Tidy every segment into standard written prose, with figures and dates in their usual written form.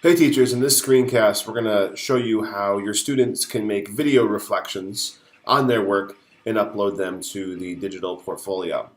Hey teachers, in this screencast we're going to show you how your students can make video reflections on their work and upload them to the digital portfolio.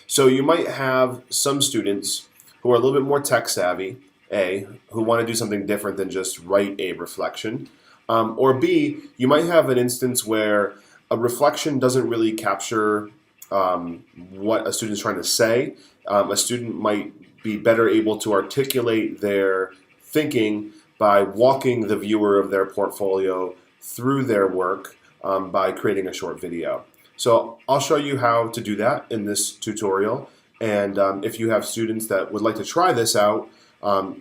So you might have some students who are a little bit more tech savvy, A, who want to do something different than just write a reflection, or B, you might have an instance where a reflection doesn't really capture what a student's trying to say. A student might be better able to articulate their thinking by walking the viewer of their portfolio through their work by creating a short video. So I'll show you how to do that in this tutorial, and if you have students that would like to try this out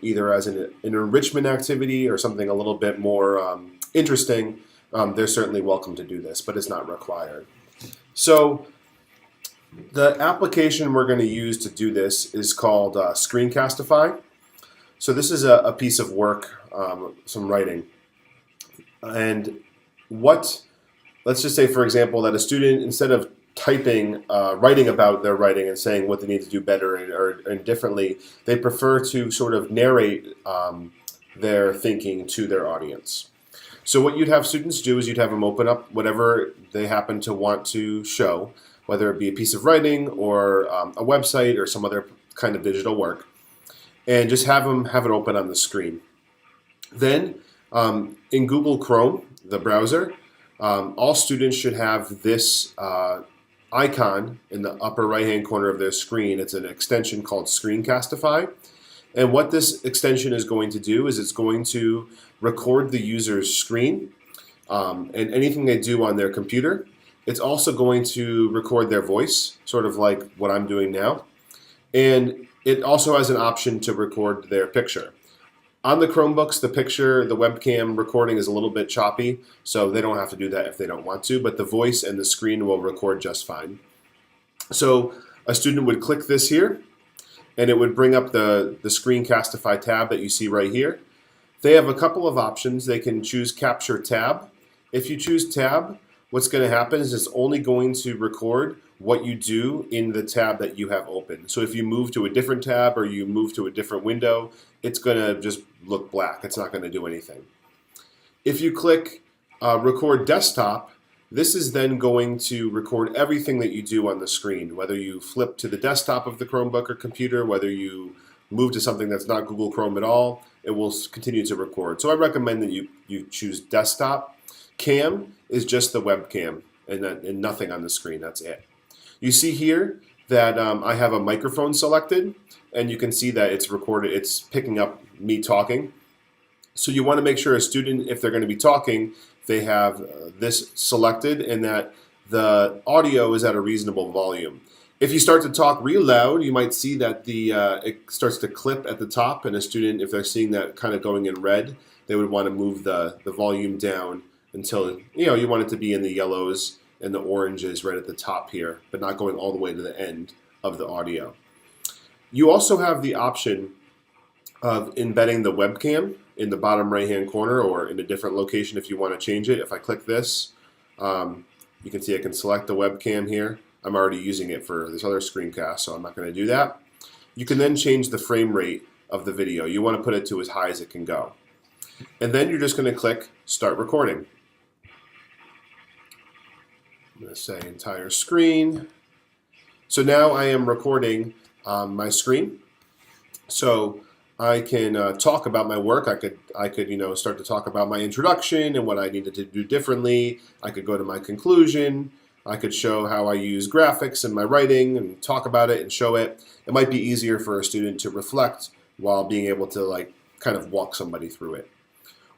either as an enrichment activity or something a little bit more interesting, they're certainly welcome to do this, but it's not required. So the application we're going to use to do this is called Screencastify. So this is a piece of work, some writing. And let's just say, for example, that a student, instead of typing, writing about their writing and saying what they need to do better and differently, they prefer to sort of narrate their thinking to their audience. So what you'd have students do is you'd have them open up whatever they happen to want to show, whether it be a piece of writing or a website or some other kind of digital work, and just have it open on the screen. Then in Google Chrome, the browser, all students should have this icon in the upper right hand corner of their screen. It's an extension called Screencastify. And what this extension is going to do is it's going to record the user's screen and anything they do on their computer. It's also going to record their voice, sort of like what I'm doing now. And it also has an option to record their picture. On the Chromebooks, the webcam recording is a little bit choppy, so they don't have to do that if they don't want to, but the voice and the screen will record just fine. So a student would click this here, and it would bring up the Screencastify tab that you see right here. They have a couple of options. They can choose Capture Tab. If you choose Tab, what's going to happen is it's only going to record what you do in the tab that you have open. So if you move to a different tab or you move to a different window, it's going to just look black. It's not going to do anything. If you click Record Desktop, this is then going to record everything that you do on the screen, whether you flip to the desktop of the Chromebook or computer, whether you move to something that's not Google Chrome at all, it will continue to record. So I recommend that you choose Desktop. Cam is just the webcam and nothing on the screen. That's it. You see here that I have a microphone selected, and you can see that it's recorded. It's picking up me talking. So you want to make sure a student, if they're going to be talking, they have this selected and that the audio is at a reasonable volume. If you start to talk real loud, you might see that it starts to clip at the top, and a student, if they're seeing that kind of going in red, they would want to move the volume down until you want it to be in the yellows and the oranges right at the top here, but not going all the way to the end of the audio. You also have the option of embedding the webcam in the bottom right hand corner or in a different location if you want to change it. If I click this, you can see I can select the webcam here. I'm already using it for this other screencast, so I'm not going to do that. You can then change the frame rate of the video. You want to put it to as high as it can go. And then you're just going to click Start Recording. I'm going to say entire screen. So now I am recording my screen. So I can talk about my work. I could start to talk about my introduction and what I needed to do differently. I could go to my conclusion. I could show how I use graphics in my writing and talk about it and show it. It might be easier for a student to reflect while being able to kind of walk somebody through it.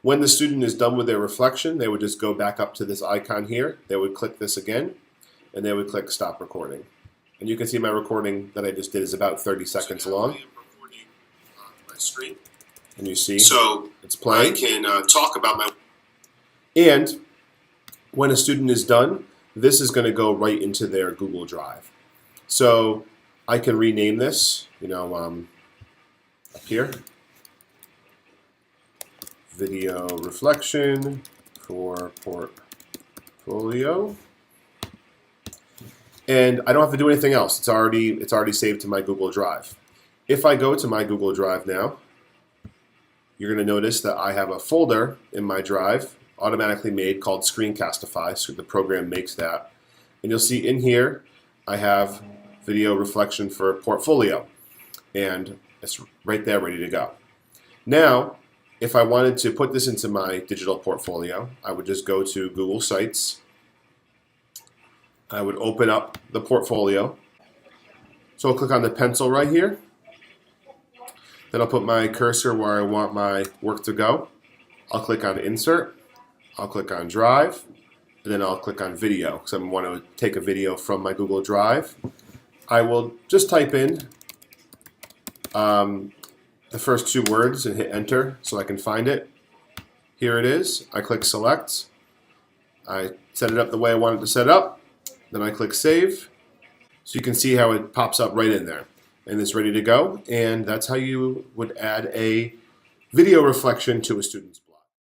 When the student is done with their reflection, they would just go back up to this icon here. They would click this again, and they would click Stop Recording. And you can see my recording that I just did is about 30 seconds long. I am recording my screen. And you see it's playing. I can talk about my... And when a student is done, this is going to go right into their Google Drive. So I can rename this, up here. Video reflection for portfolio, and I don't have to do anything else. It's already saved to my Google Drive. If I go to my Google Drive now, you're going to notice that I have a folder in my drive automatically made called Screencastify, so the program makes that. And you'll see in here I have video reflection for portfolio, and it's right there ready to go. Now, if I wanted to put this into my digital portfolio, I would just go to Google Sites. I would open up the portfolio. So I'll click on the pencil right here. Then I'll put my cursor where I want my work to go. I'll click on Insert. I'll click on Drive. And then I'll click on Video because I want to take a video from my Google Drive. I will just type in the first two words and hit Enter so I can find it. Here it is. I click Select. I set it up the way I want it to set up. Then I click Save. So you can see how it pops up right in there. And it's ready to go. And that's how you would add a video reflection to a student's